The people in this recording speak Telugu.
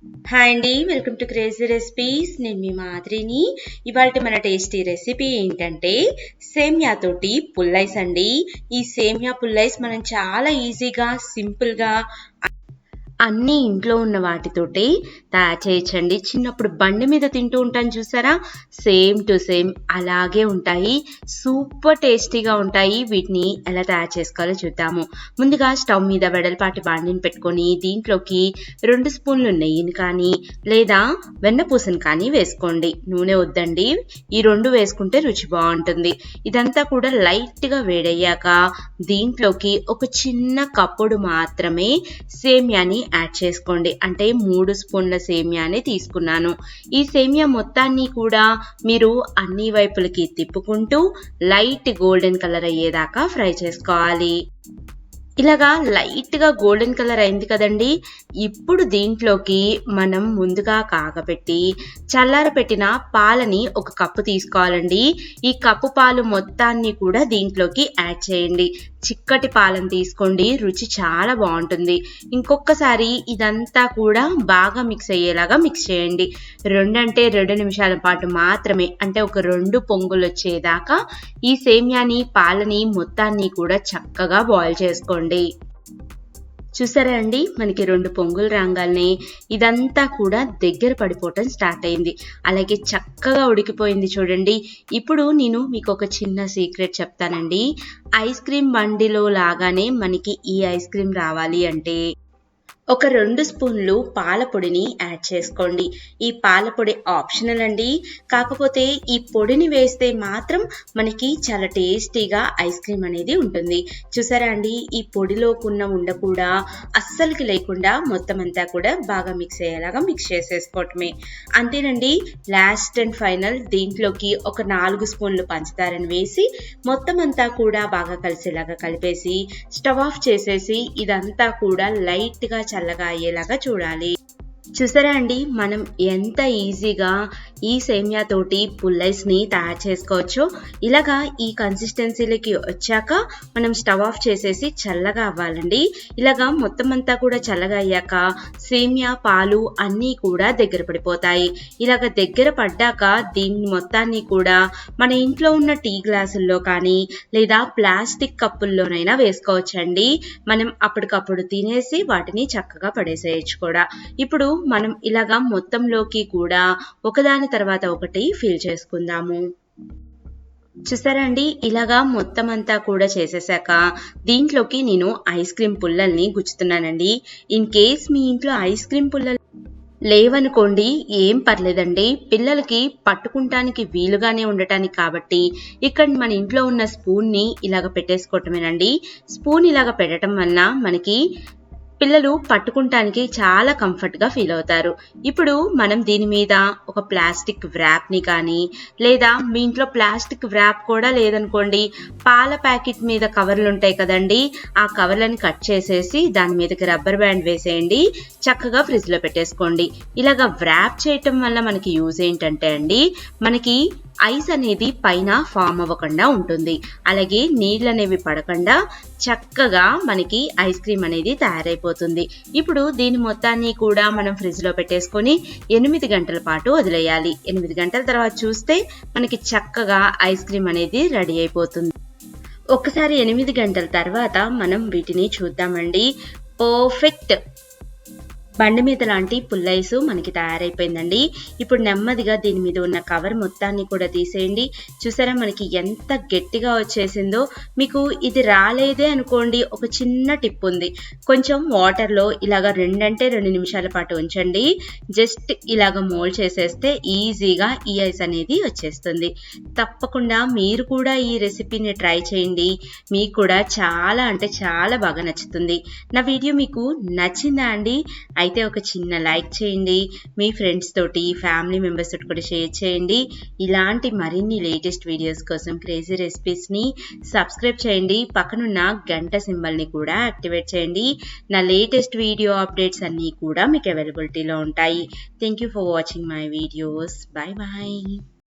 హాయ్ అండి, వెల్కమ్ టు క్రేజీ రెసిపీస్. నేను మీ మాదిరిని. ఇవాళ మన టేస్టీ రెసిపీ ఏంటంటే సేమియా తోటి పుల్లైస్ అండి. ఈ సేమియా పుల్లైస్ మనం చాలా ఈజీగా సింపుల్గా అన్నీ ఇంట్లో ఉన్న వాటితోటే తయారు చేయొచ్చండి. చిన్నప్పుడు బండి మీద తింటూ ఉంటాను చూసారా, సేమ్ టు సేమ్ అలాగే ఉంటాయి. సూపర్ టేస్టీగా ఉంటాయి. వీటిని ఎలా తయారు చేసుకోవాలో చూద్దాము. ముందుగా స్టవ్ మీద వెడల్పాటి బాండిని పెట్టుకొని దీంట్లోకి 2 స్పూన్లు నెయ్యిని కానీ లేదా వెన్నపూసను కానీ వేసుకోండి. నూనె వద్దండి, ఈ 2 వేసుకుంటే రుచి బాగుంటుంది. ఇదంతా కూడా లైట్గా వేడయ్యాక దీంట్లోకి ఒక చిన్న కప్పుడు మాత్రమే సేమియాని యాడ్ చేసుకోండి. అంటే 3 స్పూన్ల సేమియాని తీసుకున్నాను. ఈ సేమియా మొత్తాన్ని కూడా మీరు అన్ని వైపులకి తిప్పుకుంటూ లైట్ గోల్డెన్ కలర్ అయ్యేదాకా ఫ్రై చేసుకోవాలి. ఇలాగా లైట్గా గోల్డెన్ కలర్ అయింది కదండి. ఇప్పుడు దీంట్లోకి మనం ముందుగా కాగబెట్టి చల్లారపెట్టిన పాలని ఒక కప్పు తీసుకోవాలండి. ఈ కప్పు పాలు మొత్తాన్ని కూడా దీంట్లోకి యాడ్ చేయండి. చిక్కటి పాలను తీసుకోండి, రుచి చాలా బాగుంటుంది. ఇంకొకసారి ఇదంతా కూడా బాగా మిక్స్ అయ్యేలాగా మిక్స్ చేయండి. 2 నిమిషాల పాటు మాత్రమే, అంటే ఒక 2 పొంగులు వచ్చేదాకా ఈ సేమియాని పాలని మొత్తాన్ని కూడా చక్కగా బాయిల్ చేసుకోండి. చూసారా అండి, మనకి 2 పొంగులు రాగానే ఇదంతా కూడా దగ్గర పడిపోవటం స్టార్ట్ అయింది. అలాగే చక్కగా ఉడికిపోయింది చూడండి. ఇప్పుడు నేను మీకు ఒక చిన్న సీక్రెట్ చెప్తానండి. ఐస్ క్రీమ్ బండిలో లాగానే మనకి ఈ ఐస్ క్రీమ్ రావాలి అంటే ఒక 2 స్పూన్లు పాల పొడిని యాడ్ చేసుకోండి. ఈ పాల పొడి ఆప్షనల్ అండి, కాకపోతే ఈ పొడిని వేస్తే మాత్రం మనకి చాలా టేస్టీగా ఐస్ క్రీమ్ అనేది ఉంటుంది. చూసారా అండి, ఈ పొడిలోకున్న ఉండ కూడా అస్సలకి లేకుండా మొత్తం అంతా కూడా బాగా మిక్స్ అయ్యేలాగా మిక్స్ చేసేసుకోవటమే. అంతేనండి. లాస్ట్ అండ్ ఫైనల్ దీంట్లోకి ఒక 4 స్పూన్లు పంచదారని వేసి మొత్తం అంతా కూడా బాగా కలిసేలాగా కలిపేసి స్టవ్ ఆఫ్ చేసేసి ఇదంతా కూడా లైట్గా చల్లగా అయ్యేలాగా చూడాలి. చూసారా అండి, మనం ఎంత ఈజీగా ఈ సేమియా తోటి పుల్లైస్ని తయారు చేసుకోవచ్చో. ఇలాగా ఈ కన్సిస్టెన్సీలకి వచ్చాక మనం స్టవ్ ఆఫ్ చేసేసి చల్లగా అవ్వాలండి. ఇలాగా మొత్తం అంతా కూడా చల్లగా అయ్యాక సేమియా పాలు అన్నీ కూడా దగ్గర పడిపోతాయి. ఇలాగ దగ్గర పడ్డాక దీన్ని మొత్తాన్ని కూడా మన ఇంట్లో ఉన్న టీ గ్లాసుల్లో కానీ లేదా ప్లాస్టిక్ కప్పుల్లోనైనా వేసుకోవచ్చండి. మనం అప్పటికప్పుడు తినేసి వాటిని చక్కగా పడేసేయచ్చు కూడా. ఇప్పుడు మనం ఇలాగా మొత్తంలోకి కూడా ఒకదాని తర్వాత ఒకటి ఫిల్ చేసుకుందాము. చూసారా అండి, ఇలాగా మొత్తం అంతా కూడా చేసేసాక దీంట్లోకి నేను ఐస్ క్రీమ్ పుల్లల్ని గుచ్చుతున్నానండి. ఇన్ కేస్ మీ ఇంట్లో ఐస్ క్రీమ్ పుల్లలు లేవనుకోండి, ఏం పర్లేదండి. పిల్లలకి పట్టుకుంటానికి వీలుగానే ఉండటానికి కాబట్టి ఇక్కడ మన ఇంట్లో ఉన్న స్పూన్ని ఇలాగ పెట్టేసుకోవటమేనండి. స్పూన్ ఇలాగ పెట్టడం వల్ల మనకి పిల్లలు పట్టుకుంటానికి చాలా కంఫర్ట్గా ఫీల్ అవుతారు. ఇప్పుడు మనం దీని మీద ఒక ప్లాస్టిక్ వ్రాప్ని కానీ లేదా మీ ఇంట్లో ప్లాస్టిక్ వ్రాప్ కూడా లేదనుకోండి, పాల ప్యాకెట్ మీద కవర్లు ఉంటాయి కదండి, ఆ కవర్లను కట్ చేసేసి దాని మీదకి రబ్బర్ బ్యాండ్ వేసేయండి. చక్కగా ఫ్రిడ్జ్లో పెట్టేసుకోండి. ఇలాగ వ్రాప్ చేయటం వల్ల మనకి యూజ్ ఏంటంటే అండి, మనకి ఐస్ అనేది పైన ఫామ్ అవ్వకుండా ఉంటుంది. అలాగే నీళ్ళు అనేవి పడకుండా చక్కగా మనకి ఐస్ క్రీమ్ అనేది తయారైపోతుంది. ఇప్పుడు దీని మొత్తాన్ని కూడా మనం ఫ్రిడ్జ్లో పెట్టేసుకొని 8 గంటల పాటు వదిలేయాలి. 8 గంటల తర్వాత చూస్తే మనకి చక్కగా ఐస్ క్రీమ్ అనేది రెడీ అయిపోతుంది. ఒక్కసారి 8 గంటల తర్వాత మనం వీటిని చూద్దామండి. పర్ఫెక్ట్ బండి మీద లాంటి పుల్లైస్ మనకి తయారైపోయిందండి. ఇప్పుడు నెమ్మదిగా దీని మీద ఉన్న కవర్ మొత్తాన్ని కూడా తీసేయండి. చూసారా మనకి ఎంత గట్టిగా వచ్చేసిందో. మీకు ఇది రాలేదే అనుకోండి, ఒక చిన్న టిప్ ఉంది. కొంచెం వాటర్లో ఇలాగ 2 నిమిషాల పాటు ఉంచండి. జస్ట్ ఇలాగ మోల్డ్ చేసేస్తే ఈజీగా ఈ ఐస్ అనేది వచ్చేస్తుంది. తప్పకుండా మీరు కూడా ఈ రెసిపీని ట్రై చేయండి. మీకు కూడా చాలా అంటే చాలా బాగా నచ్చుతుంది. నా వీడియో మీకు నచ్చిందా అండి? అయితే ఒక చిన్న లైక్ చేయండి. మీ ఫ్రెండ్స్ తోటి, ఫ్యామిలీ మెంబర్స్ తోటి కూడా షేర్ చేయండి. ఇలాంటి మరిన్ని లేటెస్ట్ వీడియోస్ కోసం క్రేజీ రెసిపీస్ని సబ్స్క్రైబ్ చేయండి. పక్కనున్న గంట సింబల్ని కూడా యాక్టివేట్ చేయండి. నా లేటెస్ట్ వీడియో అప్డేట్స్ అన్నీ కూడా మీకు అవైలబిలిటీలో ఉంటాయి. Thank you for watching my videos. Bye bye.